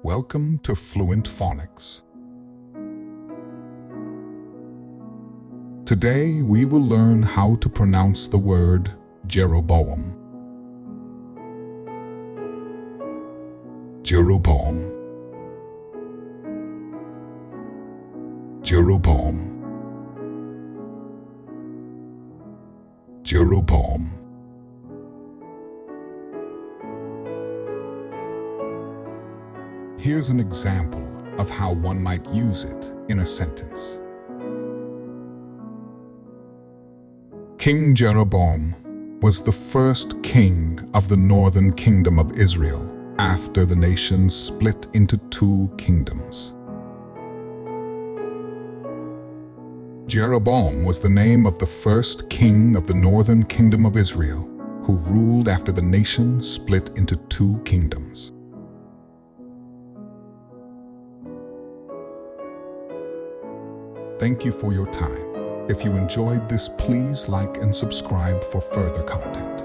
Welcome to Fluent Phonics. Today we will learn how to pronounce the word Jeroboam. Jeroboam. Jeroboam. Jeroboam. Here's an example of how one might use it in a sentence. King Jeroboam was the first king of the northern kingdom of Israel after the nation split into two kingdoms. Jeroboam was the name of the first king of the northern kingdom of Israel who ruled after the nation split into two kingdoms. Thank you for your time. If you enjoyed this, please like and subscribe for further content.